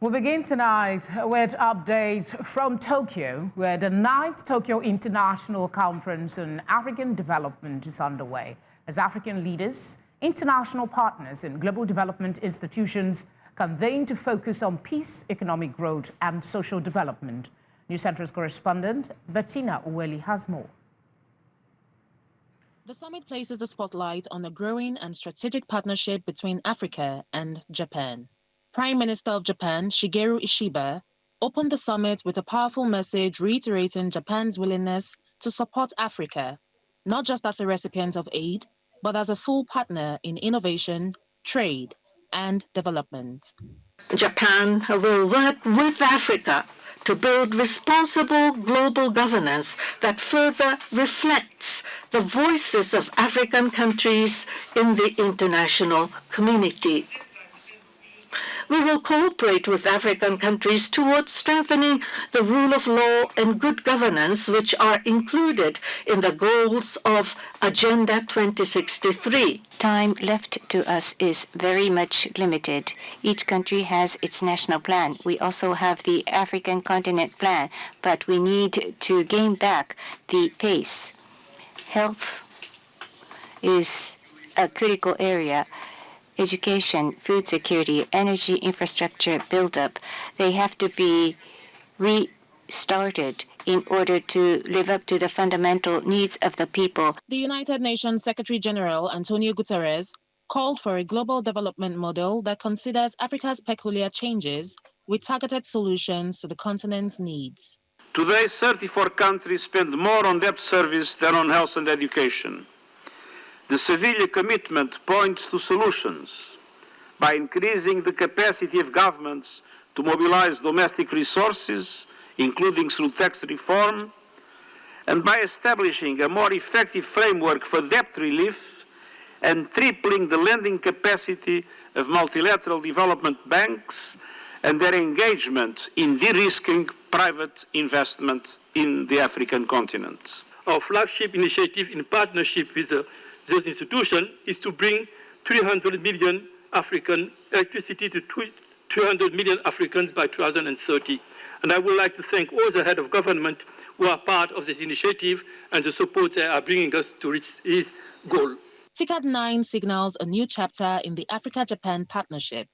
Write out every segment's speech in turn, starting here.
We begin tonight with updates from Tokyo, where the 9th Tokyo International Conference on African Development is underway, as African leaders, international partners, and global development institutions convene to focus on peace, economic growth, and social development. News Center's correspondent Bettina Uweli has more. The summit places the spotlight on a growing and strategic partnership between Africa and Japan. Prime Minister of Japan, Shigeru Ishiba, opened the summit with a powerful message reiterating Japan's willingness to support Africa, not just as a recipient of aid, but as a full partner in innovation, trade, and development. Japan will work with Africa to build responsible global governance that further reflects the voices of African countries in the international community. We will cooperate with African countries towards strengthening the rule of law and good governance, which are included in the goals of Agenda 2063. Time left to us is very much limited. Each country has its national plan. We also have the African continent plan, but we need to gain back the pace. Health is a critical area. Education, food security, energy infrastructure buildup, they have to be restarted in order to live up to the fundamental needs of the people. The United Nations Secretary General Antonio Guterres called for a global development model that considers Africa's peculiar changes with targeted solutions to the continent's needs. Today, 34 countries spend more on debt service than on health and education. The Seville commitment points to solutions by increasing the capacity of governments to mobilize domestic resources, including through tax reform, and by establishing a more effective framework for debt relief and tripling the lending capacity of multilateral development banks and their engagement in de-risking private investment in the African continent. Our flagship initiative in partnership with this institution is to bring 300 million African electricity to 300 million Africans by 2030. And I would like to thank all the heads of government who are part of this initiative and the support they are bringing us to reach this goal. TICAD9 signals a new chapter in the Africa-Japan partnership,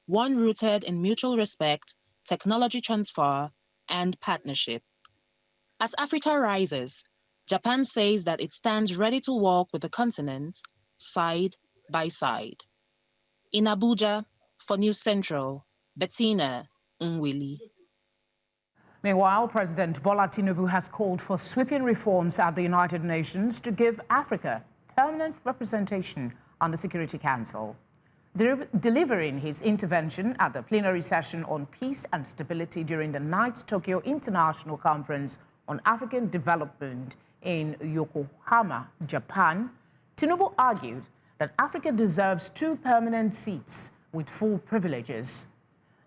one rooted in mutual respect, technology transfer, and partnership. As Africa rises, Japan says that it stands ready to walk with the continent side by side. In Abuja, for News Central, Bettina Nwili. Meanwhile, President Bola Tinubu has called for sweeping reforms at the United Nations to give Africa permanent representation on the Security Council. Delivering his intervention at the plenary session on peace and stability during the 9th Tokyo International Conference on African Development in Yokohama, Japan, Tinubu argued that Africa deserves 2 permanent seats with full privileges.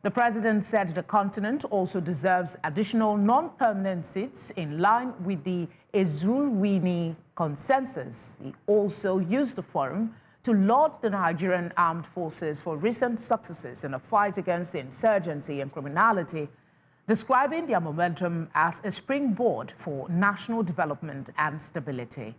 The president said the continent also deserves additional non-permanent seats in line with the Ezulwini consensus. He also used the forum to laud the Nigerian armed forces for recent successes in the fight against the insurgency and criminality, describing their momentum as a springboard for national development and stability.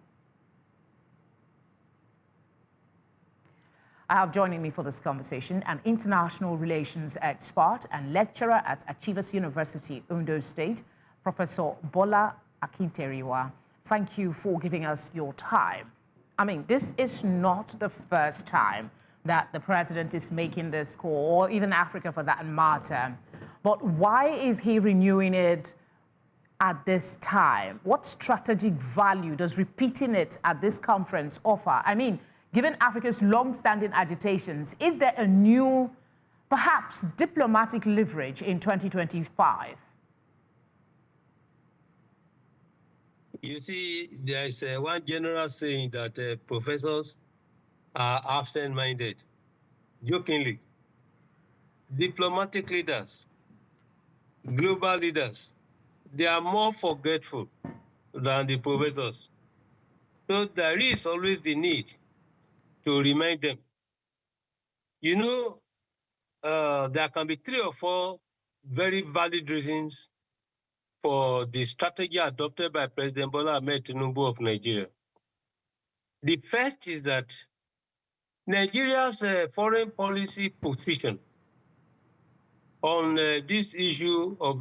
I have joining me for this conversation an international relations expert and lecturer at Achievers University, Ondo State, Professor Bola Akinteriwa. Thank you for giving us your time. I mean, this is not the first time that the president is making this call, or even Africa for that matter. But why is he renewing it at this time? What strategic value does repeating it at this conference offer? I mean, given Africa's long-standing agitations, is there a new, perhaps diplomatic leverage in 2025? You see, there is one general saying that professors are absent-minded. Jokingly, diplomatic leaders, global leaders, they are more forgetful than the professors. So there is always the need to remind them. You know, there can be 3 or 4 very valid reasons for the strategy adopted by President Bola Tinubu of Nigeria. The first is that Nigeria's foreign policy position on this issue of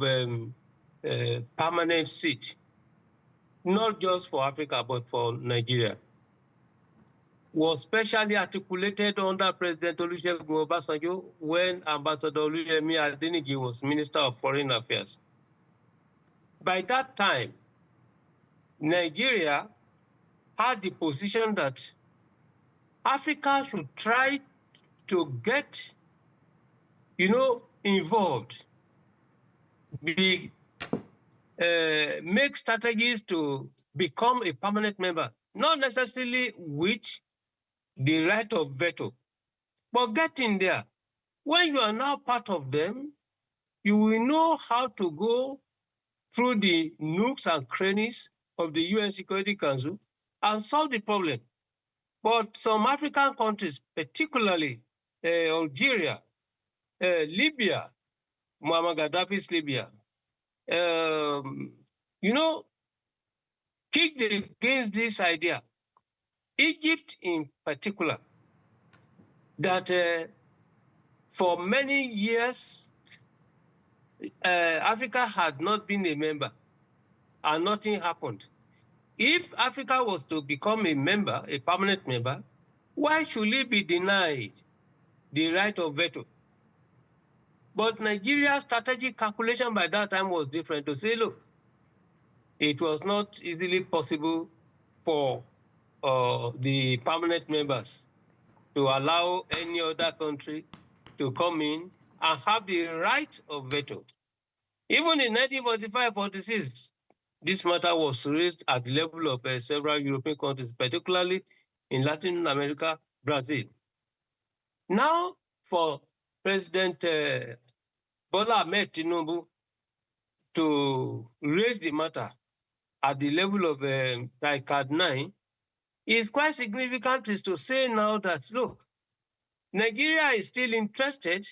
permanent seat, not just for Africa, but for Nigeria, was specially articulated under President Olusegun Obasanjo when Ambassador Oluyemi Adeniji was Minister of Foreign Affairs. By that time, Nigeria had the position that Africa should try to get, involved, make strategies to become a permanent member, not necessarily with the right of veto, but getting there. When you are now part of them, you will know how to go through the nooks and crannies of the UN Security Council and solve the problem. But some African countries, particularly Algeria, Libya, Muammar Gaddafi's Libya, kicked against this idea. Egypt in particular, that for many years, Africa had not been a member and nothing happened. If Africa was to become a member, a permanent member, why should it be denied the right of veto? But Nigeria's strategic calculation by that time was different, to say, look, it was not easily possible for the permanent members to allow any other country to come in and have the right of veto. Even in 1945-46, this matter was raised at the level of several European countries, particularly in Latin America, Brazil. Now, for President Bola Tinubu to raise the matter at the level of TICAD9 is quite significant, is to say now that, look, Nigeria is still interested,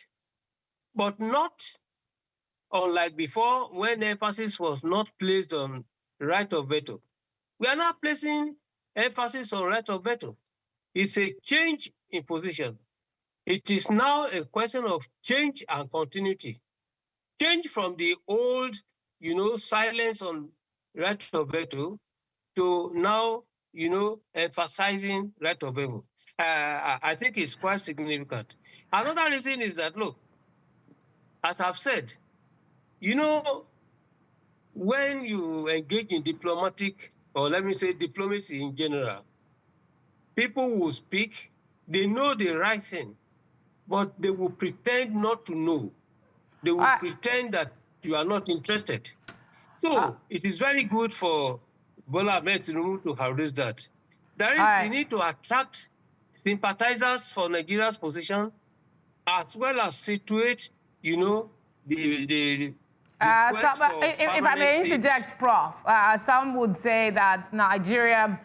but not unlike before when emphasis was not placed on right of veto. We are now placing emphasis on right of veto. It's a change in position. It is now a question of change and continuity. Change from the old, silence on right of veto to now, emphasizing right of veto. I think it's quite significant. Another reason is that, look, as I've said, when you engage in diplomatic, or let me say diplomacy in general, people will speak, they know the right thing, but they will pretend not to know. They will pretend that you are not interested. So it is very good for Bola Tinubu to have raised that. There is the need to attract sympathizers for Nigeria's position, as well as situate, the if I may interject, Prof, some would say that Nigeria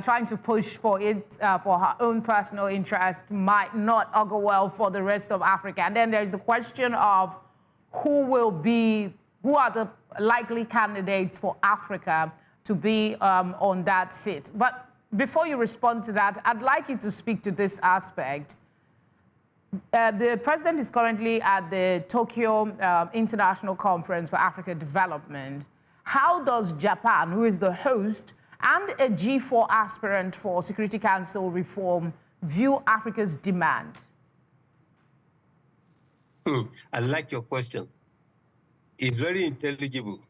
trying to push for her own personal interest might not augur well for the rest of Africa. And then there's the question of who are the likely candidates for Africa to be on that seat. But before you respond to that, I'd like you to speak to this aspect. The president is currently at the Tokyo International Conference for Africa Development. How does Japan, who is the host and a G4 aspirant for Security Council reform, view Africa's demand? I like your question. It's very intelligible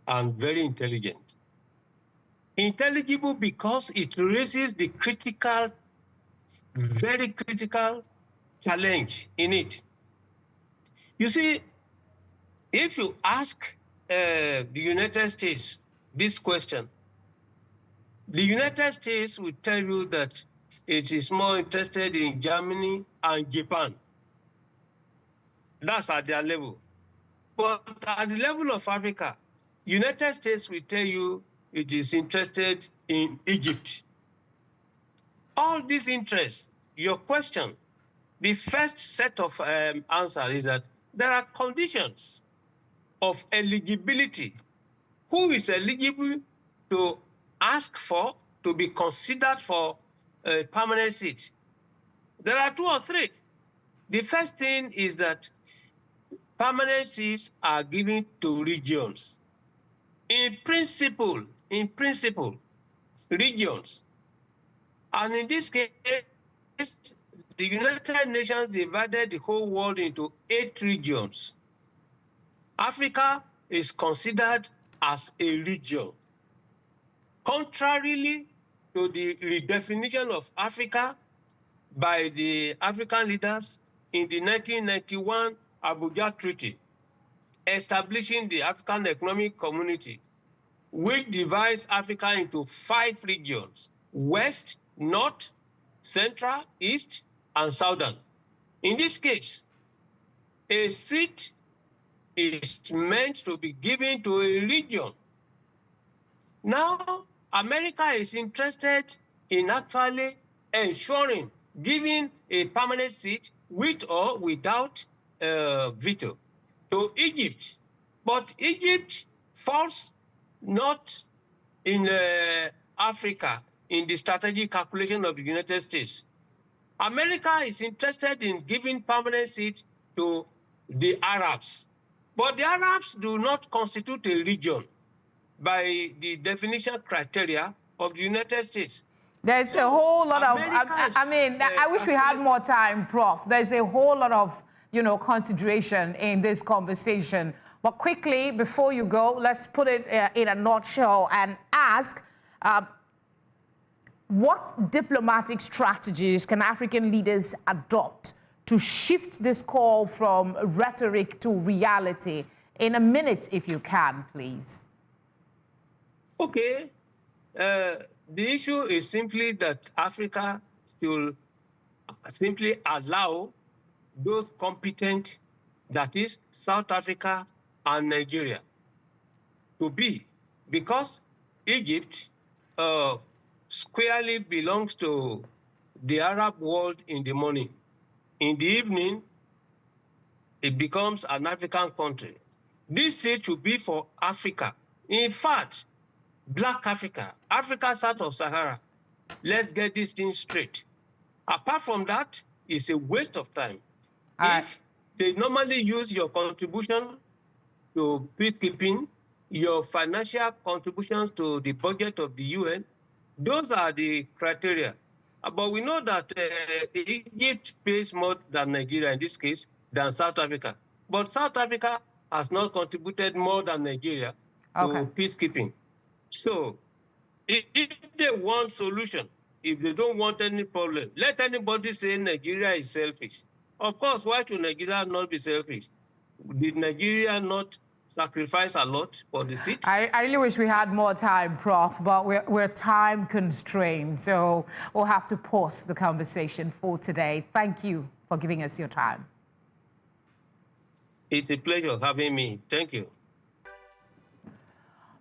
and very intelligent. Intelligible because it raises the critical, very critical challenge in it. You see, if you ask the United States this question, the United States will tell you that it is more interested in Germany and Japan. That's at their level. But at the level of Africa, United States will tell you it is interested in Egypt. All these interests, your question, the first set of answers is that there are conditions of eligibility. Who is eligible to ask for, to be considered for a permanent seat? There are 2 or 3. The first thing is that permanent seats are given to regions. In principle, regions. And in this case, the United Nations divided the whole world into 8 regions. Africa is considered as a region. Contrarily to the redefinition of Africa by the African leaders in the 1991 Abuja Treaty, establishing the African Economic Community, which divides Africa into 5 regions: West, North, Central, East, and Southern. In this case, a seat is meant to be given to a region. Now, America is interested in actually ensuring giving a permanent seat with or without veto to Egypt. But Egypt falls not in Africa in the strategic calculation of the United States. America is interested in giving permanent seat to the Arabs. But the Arabs do not constitute a region by the definition criteria of the United States. There's a whole lot of, I wish we had more time, Prof. There's a whole lot of, consideration in this conversation. But quickly, before you go, let's put it in a nutshell and ask, what diplomatic strategies can African leaders adopt to shift this call from rhetoric to reality? In a minute, if you can, please. Okay. The issue is simply that Africa should simply allow those competent, that is South Africa and Nigeria, to be, because Egypt squarely belongs to the Arab world in the morning. In the evening, it becomes an African country. This seat should be for Africa. In fact, Black Africa, Africa south of Sahara. Let's get this thing straight. Apart from that, it's a waste of time. If they normally use your contribution to peacekeeping, your financial contributions to the budget of the UN, those are the criteria. But we know that Egypt pays more than Nigeria in this case, than South Africa. But South Africa has not contributed more than Nigeria to peacekeeping. So if they want solution, if they don't want any problem, let anybody say Nigeria is selfish. Of course, why should Nigeria not be selfish? Did Nigeria not sacrifice a lot for the seat? I really wish we had more time, Prof, but we're time constrained, so we'll have to pause the conversation for today. Thank you for giving us your time. It's a pleasure having me. Thank you.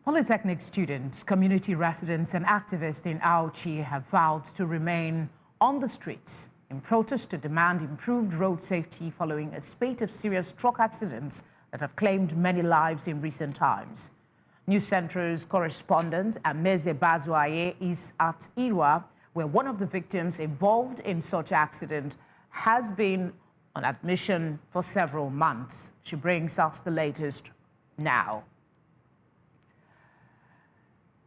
Polytechnic students, community residents and activists in Auchi have vowed to remain on the streets in protest to demand improved road safety following a spate of serious truck accidents that have claimed many lives in recent times. News Center's correspondent Ameze Bazuaye is at Irwa, where one of the victims involved in such accident has been on admission for several months. She brings us the latest now.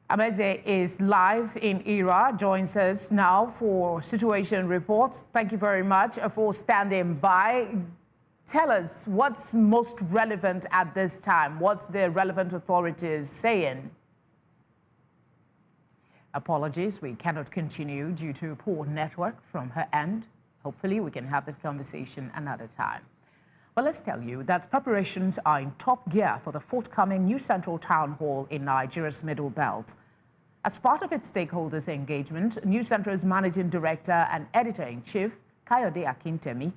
Ameze is live in Irwa, joins us now for situation reports. Thank you very much for standing by. Tell us what's most relevant at this time. What's the relevant authorities saying? Apologies, we cannot continue due to poor network from her end. Hopefully we can have this conversation another time. But let's tell you that preparations are in top gear for the forthcoming New Central Town Hall in Nigeria's Middle Belt. As part of its stakeholders' engagement, New Central's Managing Director and Editor-in-Chief, Kayode Akintemi,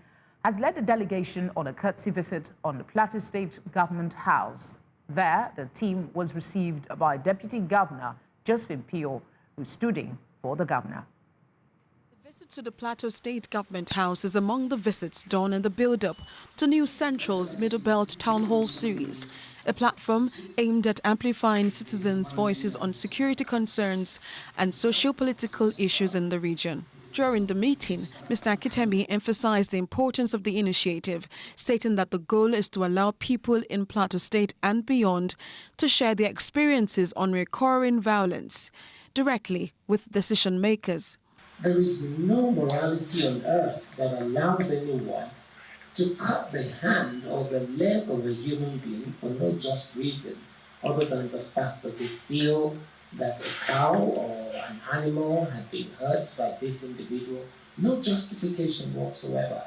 has led a delegation on a courtesy visit on the Plateau State Government House. There, the team was received by Deputy Governor Josephine Pio, who stood in for the governor. The to the Plateau State Government House is among the visits done in the build-up to New Central's Middle Belt Town Hall series, a platform aimed at amplifying citizens' voices on security concerns and socio-political issues in the region. During the meeting, Mr. Akitemi emphasized the importance of the initiative, stating that the goal is to allow people in Plateau State and beyond to share their experiences on recurring violence directly with decision makers. There is no morality on earth that allows anyone to cut the hand or the leg of a human being for no just reason, other than the fact that they feel that a cow or an animal had been hurt by this individual. No justification whatsoever.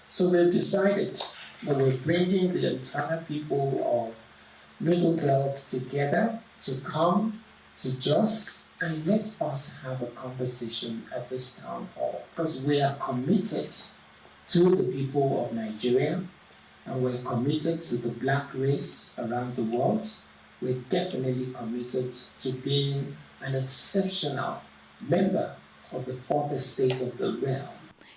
So we've decided that we're bringing the entire people of Middle Belt together to come to Jos and let us have a conversation at this town hall, because we are committed to the people of Nigeria and we're committed to the black race around the world. We're definitely committed to being an exceptional member of the fourth estate of the realm.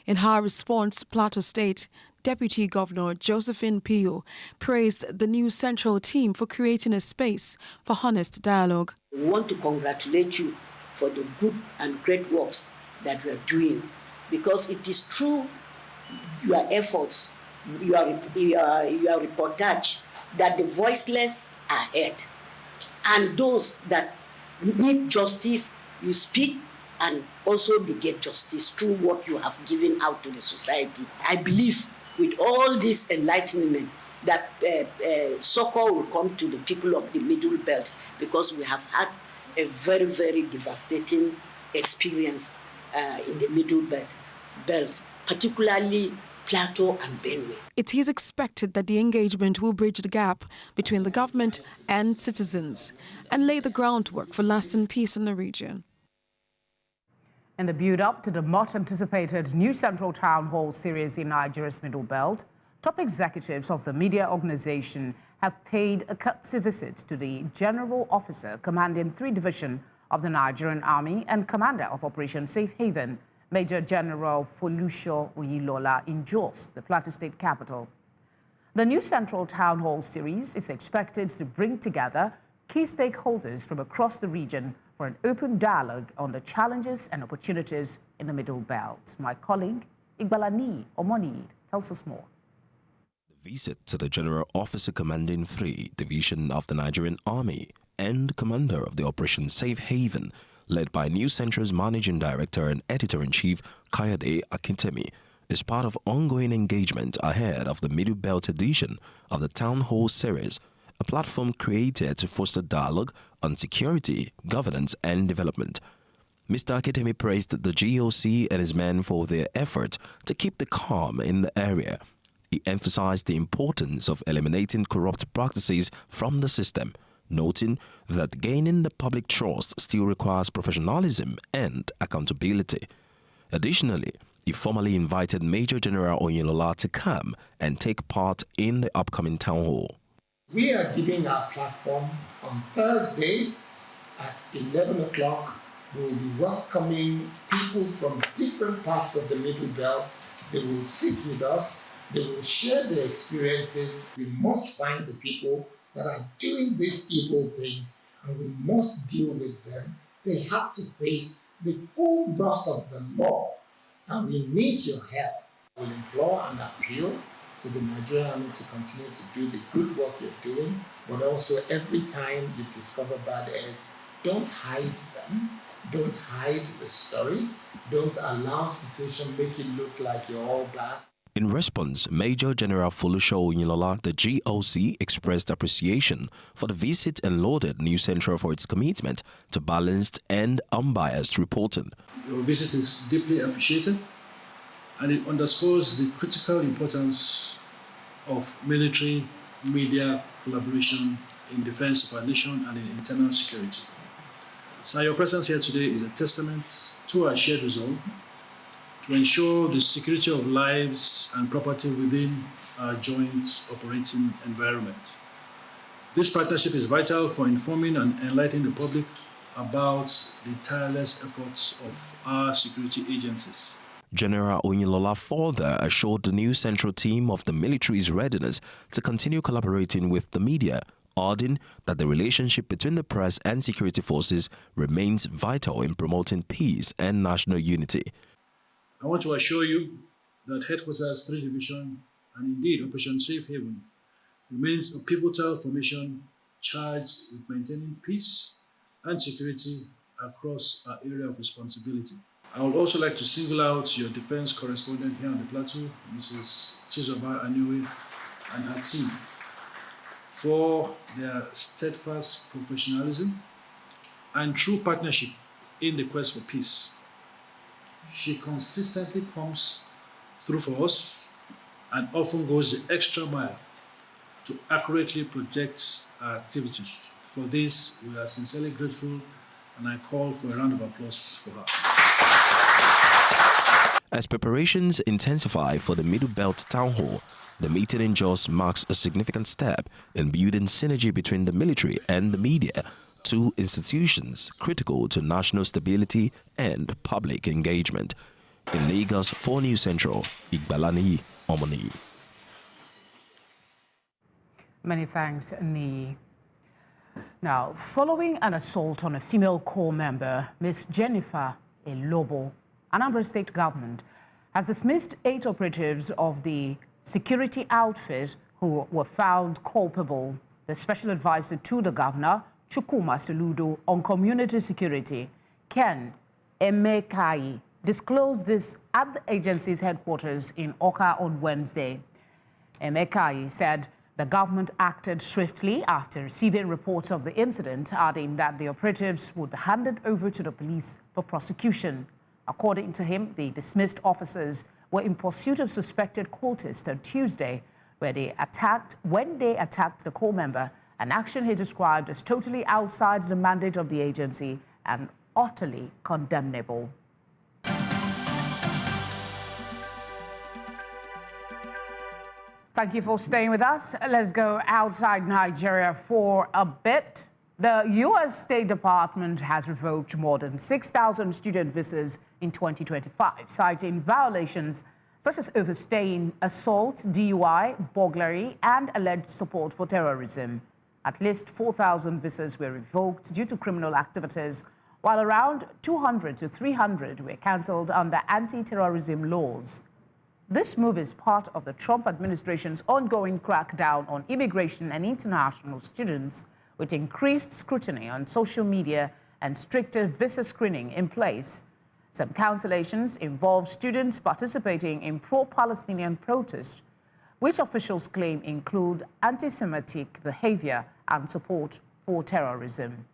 In her response, Plateau State Deputy Governor Josephine Pio praised the New Central team for creating a space for honest dialogue. We want to congratulate you for the good and great works that we are doing, because it is through your efforts, your reportage, that the voiceless are heard. And those that need justice, you speak, and also they get justice through what you have given out to the society. I believe with all this enlightenment that succor will come to the people of the Middle Belt, because we have had a very, very devastating experience in the Middle Belt, particularly Plateau and Benue. It is expected that the engagement will bridge the gap between the government and citizens and lay the groundwork for lasting peace in the region. In the build-up to the much-anticipated New Central Town Hall series in Nigeria's Middle Belt, top executives of the media organization have paid a courtesy visit to the General Officer commanding 3 Division of the Nigerian Army and Commander of Operation Safe Haven, Major General Folusho Oyilola, in Jos, the Plateau State capital. The New Central Town Hall series is expected to bring together key stakeholders from across the region for an open dialogue on the challenges and opportunities in the Middle Belt. My colleague, Igbalani Omoni, tells us more. The visit to the General Officer Commanding 3 Division of the Nigerian Army and Commander of the Operation Safe Haven, led by New Central's Managing Director and Editor-in-Chief Kayode Akintemi, is part of ongoing engagement ahead of the Middle Belt edition of the Town Hall series, a platform created to foster dialogue on security, governance and development. Mr. Akintemi praised the GOC and his men for their effort to keep the calm in the area. He emphasized the importance of eliminating corrupt practices from the system, noting that gaining the public trust still requires professionalism and accountability. Additionally, he formally invited Major General Oyilola to come and take part in the upcoming town hall. We are giving our platform on Thursday at 11 o'clock. We will be welcoming people from different parts of the Middle Belt. They will sit with us. They will share their experiences. We must find the people that are doing these evil things, and we must deal with them. They have to face the full brunt of the law, and we need your help. We implore and appeal to the Nigerian Army to continue to do the good work you're doing, but also every time you discover bad eggs, don't hide them. Don't hide the story. Don't allow situation make it look like you're all bad. In response, Major General Folusho Oyilola, the GOC, expressed appreciation for the visit and lauded New Central for its commitment to balanced and unbiased reporting. Your visit is deeply appreciated, and it underscores the critical importance of military media collaboration in defense of our nation and in internal security. So your presence here today is a testament to our shared resolve to ensure the security of lives and property within our joint operating environment. This partnership is vital for informing and enlightening the public about the tireless efforts of our security agencies. General Oyinlola further assured the new central team of the military's readiness to continue collaborating with the media, adding that the relationship between the press and security forces remains vital in promoting peace and national unity. I want to assure you that Headquarters 3 Division and indeed Operation Safe Haven remains a pivotal formation charged with maintaining peace and security across our area of responsibility. I would also like to single out your defense correspondent here on the plateau, Mrs. Chizoba Anue, and her team for their steadfast professionalism and true partnership in the quest for peace. She consistently comes through for us and often goes the extra mile to accurately project our activities. For this, we are sincerely grateful, and I call for a round of applause for her. As preparations intensify for the Middle Belt Town Hall, the meeting in Jos marks a significant step in building synergy between the military and the media, two institutions critical to national stability and public engagement. In Lagos, for News Central, Igbalani Omoni. Many thanks, Ni. Now, following an assault on a female corps member, Ms. Jennifer Elobo, Anambra State government has dismissed 8 operatives of the security outfit who were found culpable. The special advisor to the governor, Chukwuma Soludo, on community security, Ken Mele Kyari, disclosed this at the agency's headquarters in Awka on Wednesday. Mele Kyari said the government acted swiftly after receiving reports of the incident, adding that the operatives would be handed over to the police for prosecution. According to him, the dismissed officers were in pursuit of suspected cultists on Tuesday, when they attacked the corps member, an action he described as totally outside the mandate of the agency and utterly condemnable. Thank you for staying with us. Let's go outside Nigeria for a bit. The U.S. State Department has revoked more than 6,000 student visas in 2025, citing violations such as overstaying, assault, DUI, burglary, and alleged support for terrorism. At least 4,000 visas were revoked due to criminal activities, while around 200 to 300 were cancelled under anti-terrorism laws. This move is part of the Trump administration's ongoing crackdown on immigration and international students, with increased scrutiny on social media and stricter visa screening in place. Some cancellations involve students participating in pro-Palestinian protests, which officials claim include anti-Semitic behavior and support for terrorism.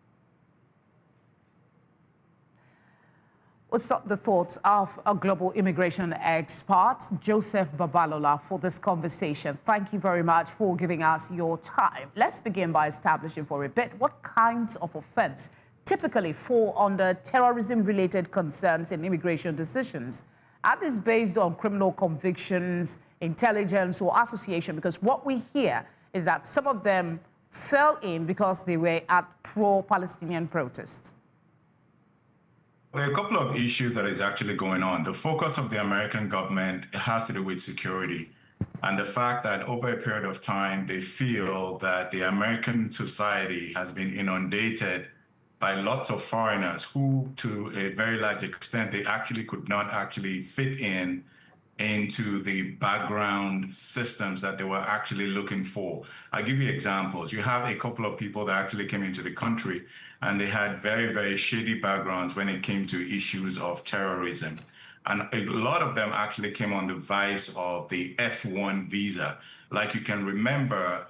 We'll start the thoughts of a global immigration expert, Joseph Babalola, for this conversation. Thank you very much for giving us your time. Let's begin by establishing for a bit what kinds of offense typically fall under terrorism-related concerns in immigration decisions. Are these based on criminal convictions, intelligence, or association? Because what we hear is that some of them fell in because they were at pro-Palestinian protests. There are a couple of issues that is actually going on. The focus of the American government has to do with security and the fact that over a period of time, they feel that the American society has been inundated by lots of foreigners who, to a very large extent, they actually could not actually fit into the background systems that they were actually looking for. I'll give you examples. You have a couple of people that actually came into the country and they had very, very shady backgrounds when it came to issues of terrorism. And a lot of them actually came on the vice of the F1 visa. Like you can remember,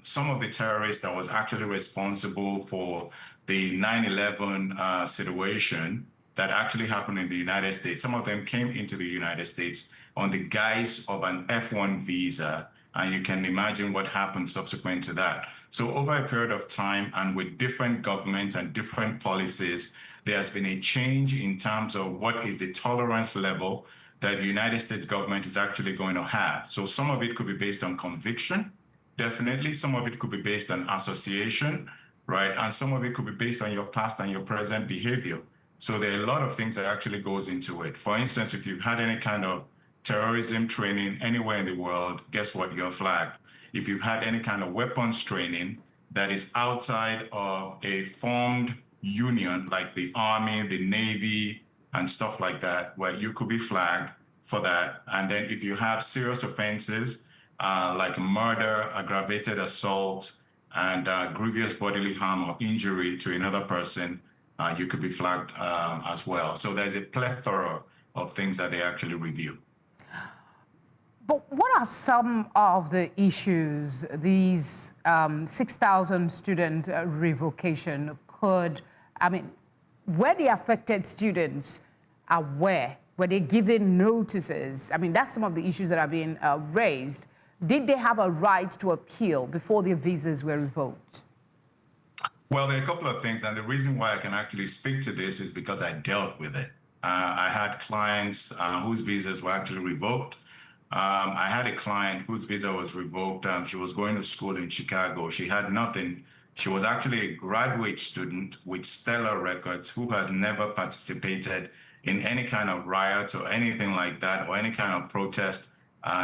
some of the terrorists that was actually responsible for the 9/11 situation that actually happened in the United States, some of them came into the United States on the guise of an F1 visa. And you can imagine what happened subsequent to that. So over a period of time and with different governments and different policies, there has been a change in terms of what is the tolerance level that the United States government is actually going to have. So some of it could be based on conviction, definitely. Some of it could be based on association. right? And some of it could be based on your past and your present behavior. So there are a lot of things that actually goes into it. For instance, if you've had any kind of terrorism training anywhere in the world, guess what? You're flagged. If you've had any kind of weapons training that is outside of a formed union, like the Army, the Navy, and stuff like that, where you could be flagged for that. And then if you have serious offenses, like murder, aggravated assault, and grievous bodily harm or injury to another person, you could be flagged as well. So there's a plethora of things that they actually review. But what are some of the issues these 6,000 student revocation could, I mean, were the affected students aware? Were they given notices? I mean, that's some of the issues that are being raised. Did they have a right to appeal before their visas were revoked? Well, there are a couple of things, and the reason why I can actually speak to this is because I dealt with it. I had clients whose visas were actually revoked. I had a client whose visa was revoked. She was going to school in Chicago. She had nothing. She was actually a graduate student with stellar records who has never participated in any kind of riot or anything like that, or any kind of protest.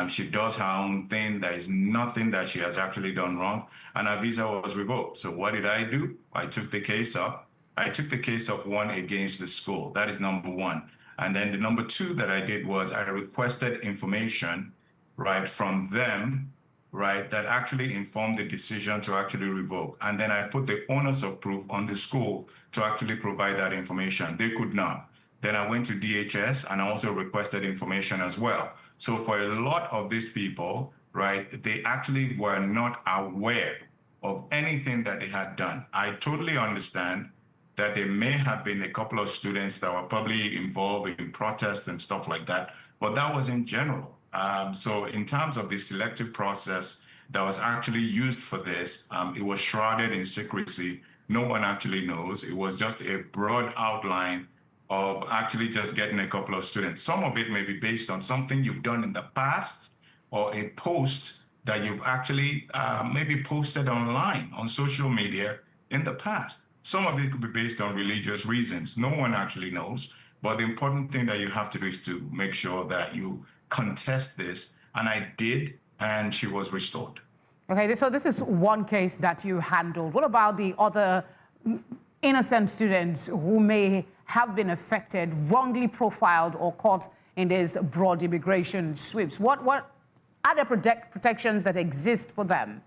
She does her own thing. There is nothing that she has actually done wrong, and her visa was revoked. So what did I do? I took the case up. I took the case up, one, against the school. That is number one. And then the number two that I did was I requested information, right, from them, right, that actually informed the decision to actually revoke. And then I put the onus of proof on the school to actually provide that information. They could not. Then I went to DHS and I also requested information as well. So for a lot of these people, right, they actually were not aware of anything that they had done. I totally understand that there may have been a couple of students that were probably involved in protests and stuff like that, but that was in general. So in terms of the selective process that was actually used for this, it was shrouded in secrecy. No one actually knows. It was just a broad outline of actually just getting a couple of students. Some of it may be based on something you've done in the past or a post that you've actually maybe posted online on social media in the past. Some of it could be based on religious reasons. No one actually knows. But the important thing that you have to do is to make sure that you contest this. And I did, and she was restored. Okay, so this is one case that you handled. What about the other innocent students who may have been affected, wrongly profiled, or caught in these broad immigration sweeps? What are the protections that exist for them?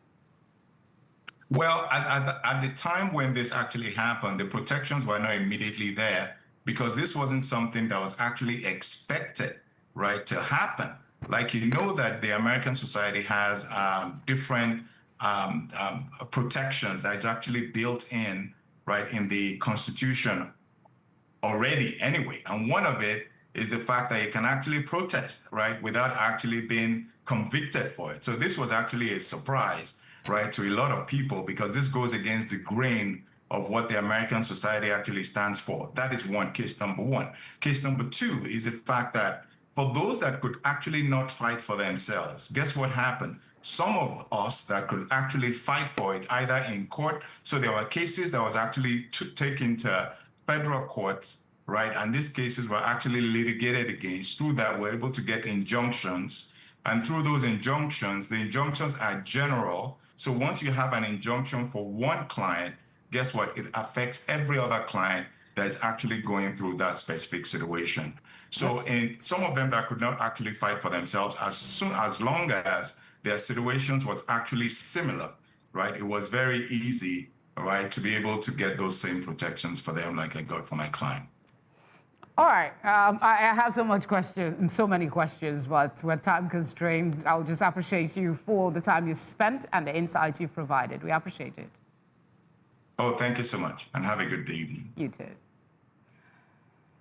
Well, at the time when this actually happened, the protections were not immediately there because this wasn't something that was actually expected, right, to happen. Like, you know that the American society has different protections that is actually built in, right, in the Constitution already anyway. And one of it is the fact that you can actually protest, right, without actually being convicted for it. So this was actually a surprise, right, to a lot of people, because this goes against the grain of what the American society actually stands for. That is one, case number one. Case number two is the fact that for those that could actually not fight for themselves, guess what happened? Some of us that could actually fight for it, either in court. So there were cases that was actually taken to federal courts, right? And these cases were actually litigated against. Through that, we're able to get injunctions. And through those injunctions, the injunctions are general. So once you have an injunction for one client, guess what? It affects every other client that is actually going through that specific situation. So in some of them that could not actually fight for themselves, as long as their situations was actually similar, right? It was very easy, right, to be able to get those same protections for them like I got for my client. All right, I have so many questions, but we're time constrained. I'll just appreciate you for the time you've spent and the insights you've provided. We appreciate it. Oh, thank you so much, and have a good evening. You too.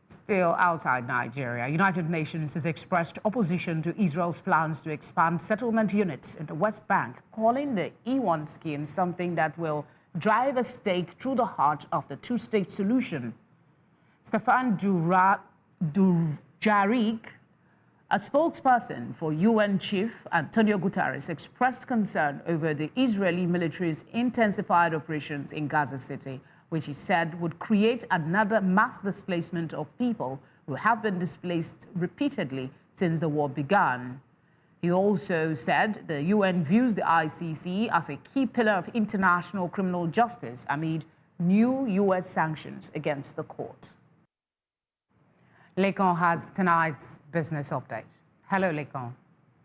Still outside Nigeria, United Nations has expressed opposition to Israel's plans to expand settlement units in the West Bank, calling the E1 scheme something that will drive a stake through the heart of the two-state solution. Stefan Dujarric, A spokesperson for UN Chief Antonio Guterres expressed concern over the Israeli military's intensified operations in Gaza City, which he said would create another mass displacement of people who have been displaced repeatedly since the war began. He also said the UN views the ICC as a key pillar of international criminal justice amid new U.S. sanctions against the court. Lekon has tonight's business update. Hello, Lekon.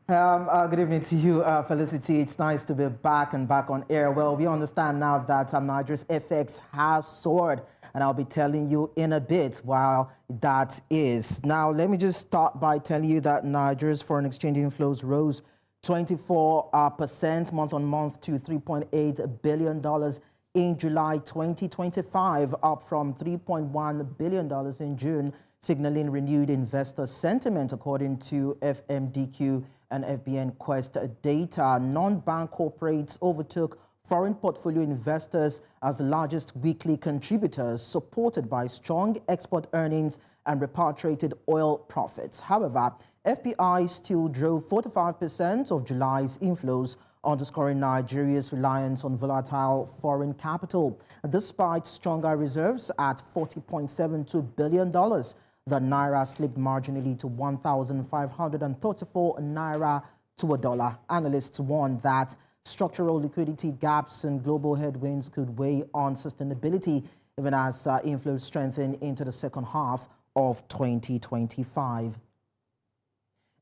Good evening to you, Felicity. It's nice to be back on air. Well, we understand now that Nigeria's FX has soared, and I'll be telling you in a bit while that is. Now, let me just start by telling you that Nigeria's foreign exchange inflows rose 24% month on month to $3.8 billion in July 2025, up from $3.1 billion in June, signaling renewed investor sentiment, according to FMDQ and FBN Quest data. Non-bank corporates overtook foreign portfolio investors as the largest weekly contributors, supported by strong export earnings and repatriated oil profits. However, FPI still drove 45% of July's inflows, underscoring Nigeria's reliance on volatile foreign capital. Despite stronger reserves at $40.72 billion, the Naira slipped marginally to 1,534 Naira to a dollar. Analysts warn that structural liquidity gaps and global headwinds could weigh on sustainability, even as inflows strengthen into the second half of 2025.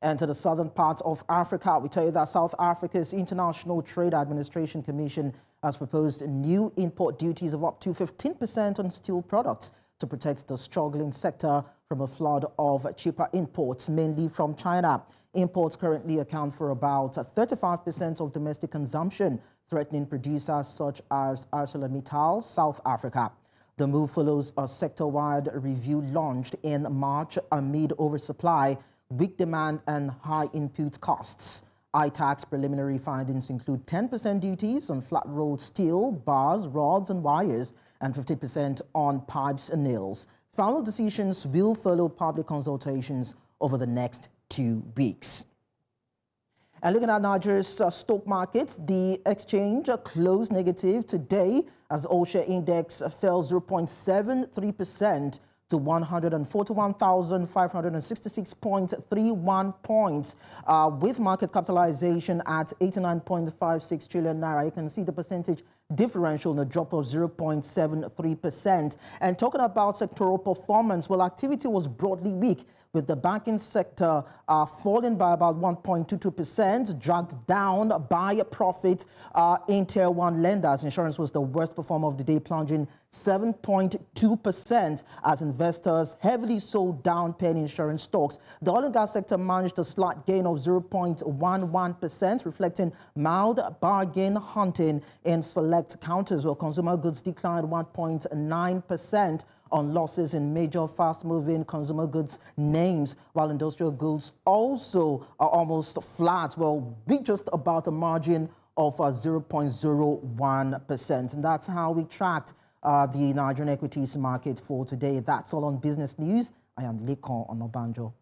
And to the southern part of Africa, we tell you that South Africa's International Trade Administration Commission has proposed new import duties of up to 15% on steel products to protect the struggling sector from a flood of cheaper imports, mainly from China. Imports currently account for about 35% of domestic consumption, threatening producers such as ArcelorMittal, South Africa. The move follows a sector-wide review launched in March amid oversupply, weak demand and high input costs. ITAC's preliminary findings include 10% duties on flat-rolled steel, bars, rods and wires, and 50% on pipes and nails. Final decisions will follow public consultations over the next 2 weeks. And looking at Nigeria's stock market, the exchange closed negative today as the all-share index fell 0.73% to 141,566.31 points, with market capitalization at 89.56 trillion naira. You can see the percentage differential in a drop of 0.73%. And talking about sectoral performance, well, activity was broadly weak, with the banking sector falling by about 1.22%, dragged down by profit in Tier 1 lenders. Insurance was the worst performer of the day, plunging 7.2% as investors heavily sold down penny insurance stocks. The oil and gas sector managed a slight gain of 0.11%, reflecting mild bargain hunting in select counters, while consumer goods declined 1.9% on losses in major fast-moving consumer goods names, while industrial goods also are almost flat, well, be just about a margin of 0.01%. And that's how we tracked the Nigerian equities market for today. That's all on business news. I am Lekon Onobanjo.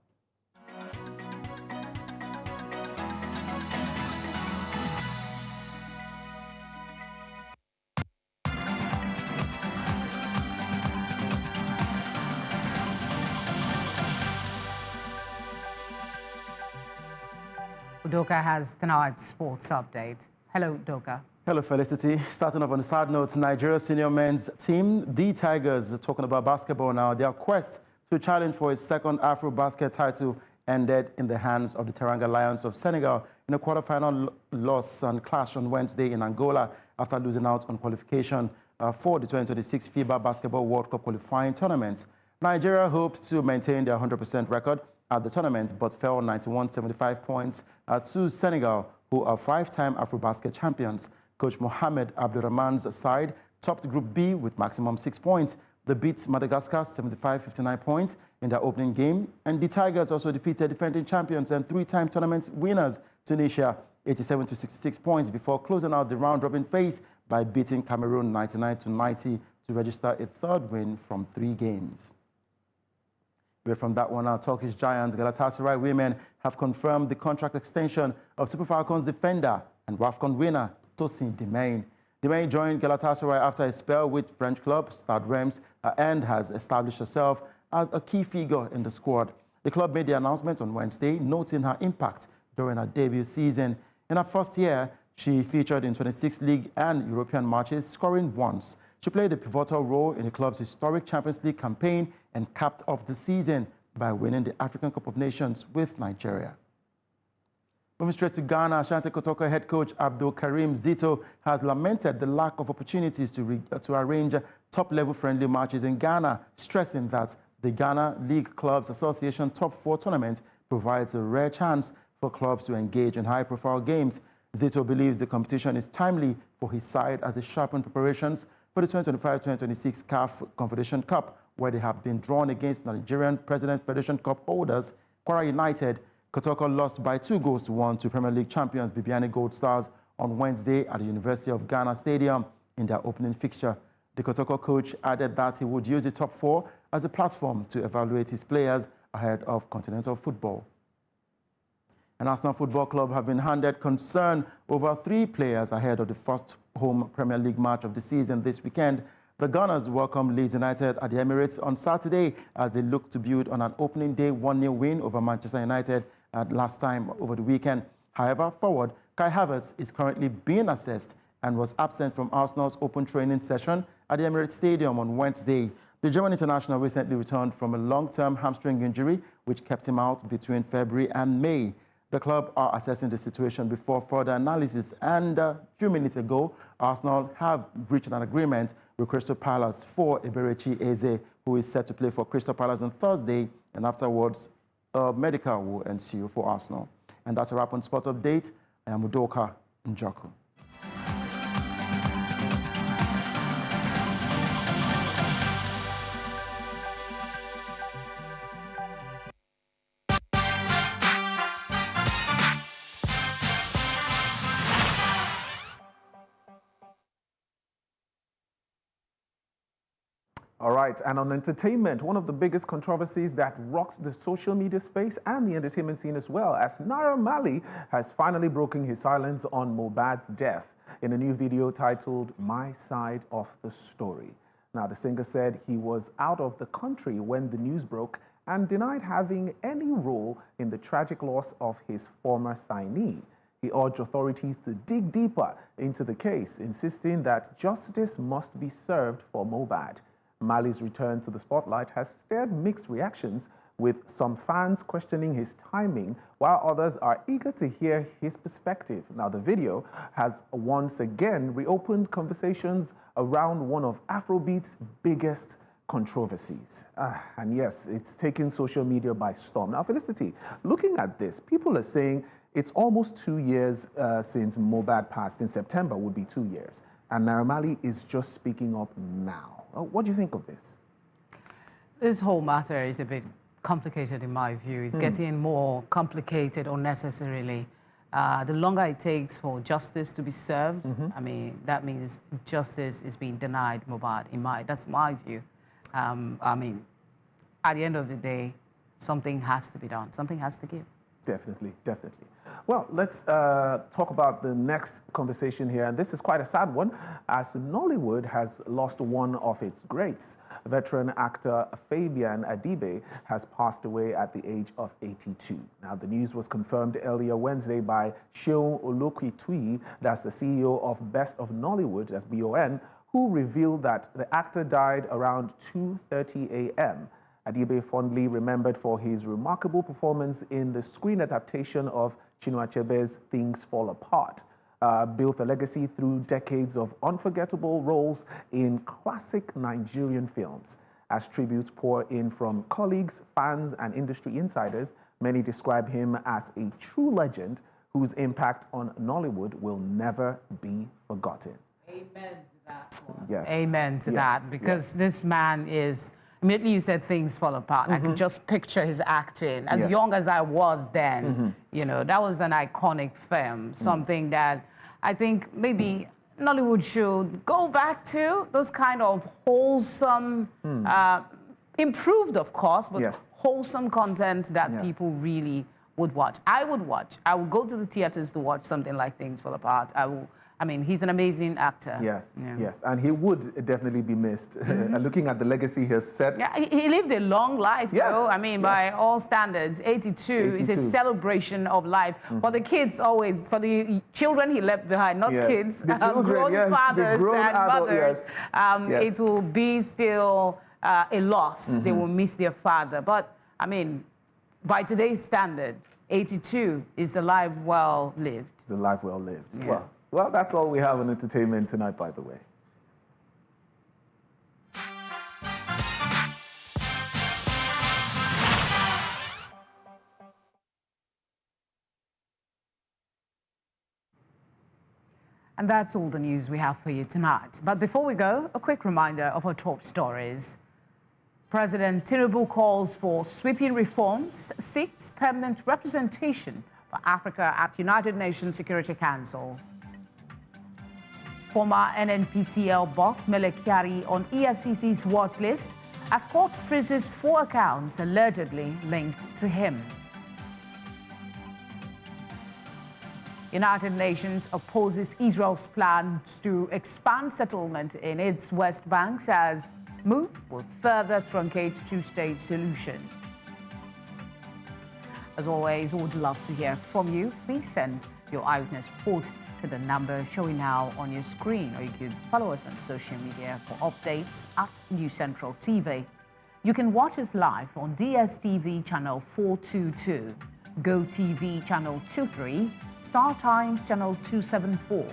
Udoka has tonight's sports update. Hello, Udoka. Hello, Felicity. Starting off on a sad note, Nigeria's senior men's team, the Tigers, talking about basketball now. Their quest to challenge for its second AfroBasket title ended in the hands of the Teranga Lions of Senegal in a quarterfinal loss and clash on Wednesday in Angola after losing out on qualification for the 2026 FIBA Basketball World Cup qualifying tournament. Nigeria hoped to maintain their 100% record at the tournament, but fell 91-75 points to Senegal, who are 5-time AfroBasket champions. Coach Mohamed Abdurrahman's side topped Group B with maximum 6 points. They beat Madagascar 75-59 points in their opening game, and the Tigers also defeated defending champions and 3-time tournament winners Tunisia 87-66 points before closing out the round-robin phase by beating Cameroon 99-90 to register a third win from 3 games. Away from that one, our Turkish giants Galatasaray women have confirmed the contract extension of Super Falcons defender and WAFCON winner Tosin Demain. Demain joined Galatasaray after a spell with French club Stade Reims and has established herself as a key figure in the squad. The club made the announcement on Wednesday, noting her impact during her debut season. In her first year, she featured in 26 league and European matches, scoring once. She played a pivotal role in the club's historic Champions League campaign and capped off the season by winning the African Cup of Nations with Nigeria. Moving straight to Ghana, Ashanti Kotoko head coach Abdul Karim Zito has lamented the lack of opportunities to arrange top-level friendly matches in Ghana, stressing that the Ghana League Clubs Association Top 4 tournament provides a rare chance for clubs to engage in high-profile games. Zito believes the competition is timely for his side as they sharpen preparations for the 2025-2026 CAF Confederation Cup, where they have been drawn against Nigerian President Federation Cup holders, Kwara United. Kotoko lost by 2-1 to Premier League champions Bibiani Gold Stars on Wednesday at the University of Ghana Stadium in their opening fixture. The Kotoko coach added that he would use the top 4 as a platform to evaluate his players ahead of continental football. And Arsenal Football Club have been handed concern over 3 players ahead of the first home Premier League match of the season this weekend. The Gunners welcome Leeds United at the Emirates on Saturday as they look to build on an opening day 1-0 win over Manchester United last time over the weekend. However, forward Kai Havertz is currently being assessed and was absent from Arsenal's open training session at the Emirates Stadium on Wednesday. The German international recently returned from a long-term hamstring injury, which kept him out between February and May. The club are assessing the situation before further analysis, and a few minutes ago, Arsenal have reached an agreement with Crystal Palace for Eberechi Eze, who is set to play for Crystal Palace on Thursday, and afterwards, medical will ensue for Arsenal. And that's a wrap on Sport Update. I am Udoka Njoku. All right, and on entertainment, one of the biggest controversies that rocked the social media space and the entertainment scene as well, as Naira Marley has finally broken his silence on Mohbad's death in a new video titled My Side of the Story. Now, the singer said he was out of the country when the news broke and denied having any role in the tragic loss of his former signee. He urged authorities to dig deeper into the case, insisting that justice must be served for Mohbad. Marley's return to the spotlight has stirred mixed reactions, with some fans questioning his timing, while others are eager to hear his perspective. Now, the video has once again reopened conversations around one of Afrobeats' biggest controversies. And yes, it's taken social media by storm. Now, Felicity, looking at this, people are saying it's almost 2 years since Mohbad passed. In September would be 2 years. And Naira Marley is just speaking up now. What do you think of this? This whole matter is a bit complicated in my view. It's getting more complicated unnecessarily. The longer it takes for justice to be served, I mean, that means justice is being denied Mohbad. That's my view. I mean, at the end of the day, something has to be done. Something has to give. Definitely, definitely. Well, let's talk about the next conversation here. And this is quite a sad one, as Nollywood has lost one of its greats. Veteran actor Fabian Adibe has passed away at the age of 82. Now, the news was confirmed earlier Wednesday by Seun Olokitui, that's the CEO of Best of Nollywood, that's BON, who revealed that the actor died around 2:30 a.m. Adibe, fondly remembered for his remarkable performance in the screen adaptation of Chinua Achebe's Things Fall Apart, built a legacy through decades of unforgettable roles in classic Nigerian films. As tributes pour in from colleagues, fans, and industry insiders, many describe him as a true legend whose impact on Nollywood will never be forgotten. Amen to that one. Yes. Amen to that, because this man is... Immediately you said Things Fall Apart. I could just picture his acting. As young as I was then, you know, that was an iconic film, something that I think maybe Nollywood should go back to, those kind of wholesome, improved of course, but wholesome content that people really would watch. I would watch. I would go to the theaters to watch something like Things Fall Apart. I mean, he's an amazing actor. Yes, yes, and he would definitely be missed. Looking at the legacy he has set. Yeah, he lived a long life, though. I mean, by all standards, 82 is a celebration of life. For the kids, always, for the children he left behind, not kids, the children, grown fathers grown and adult, mothers. It will be still a loss. They will miss their father. But, I mean, by today's standard, 82 is a life well lived. It's a life well lived. Yeah. Well, that's all we have on entertainment tonight, by the way. And that's all the news we have for you tonight. But before we go, a quick reminder of our top stories. President Tinubu calls for sweeping reforms, seeks permanent representation for Africa at United Nations Security Council. Former NNPCL boss Mele Kyari on EFCC's watch list as court freezes 4 accounts allegedly linked to him. United Nations opposes Israel's plans to expand settlement in its West Bank as move will further truncate two-state solution. As always, we would love to hear from you. Please send your eyewitness report to the number showing now on your screen, or you could follow us on social media for updates at News Central TV. You can watch us live on DSTV channel 422, GoTV channel 23, Star Times channel 274.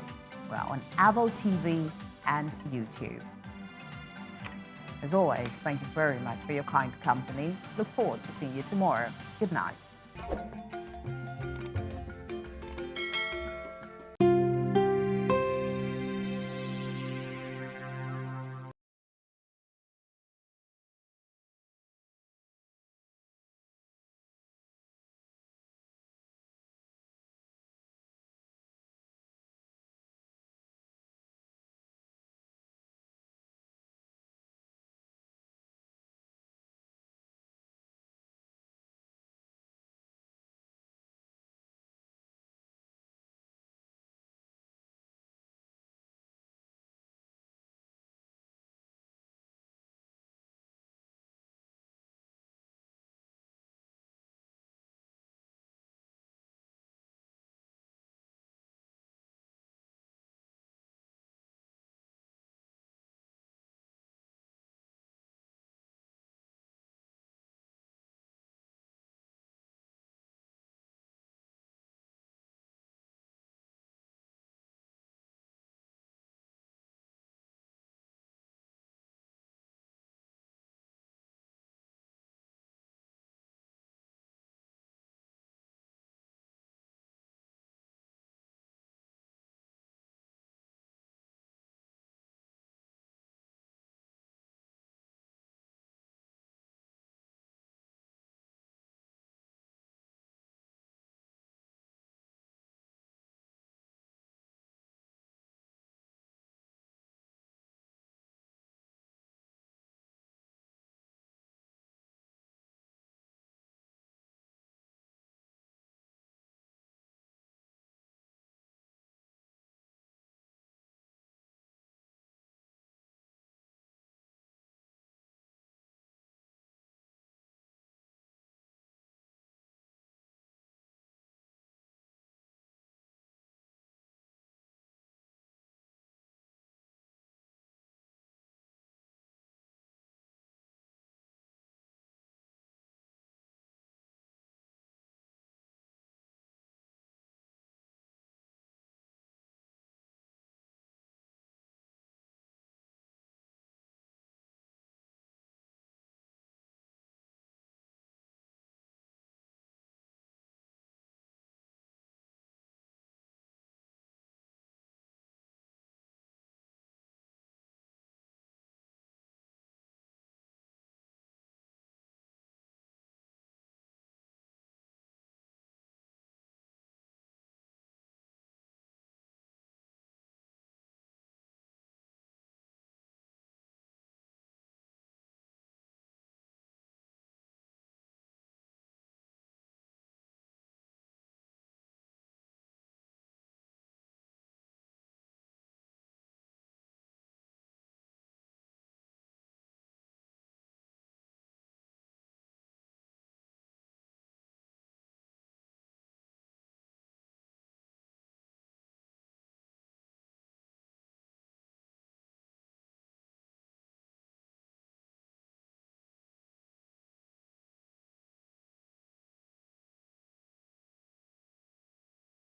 We're on Avo TV and YouTube. As always, thank you very much for your kind company. Look forward to seeing you tomorrow. Good night.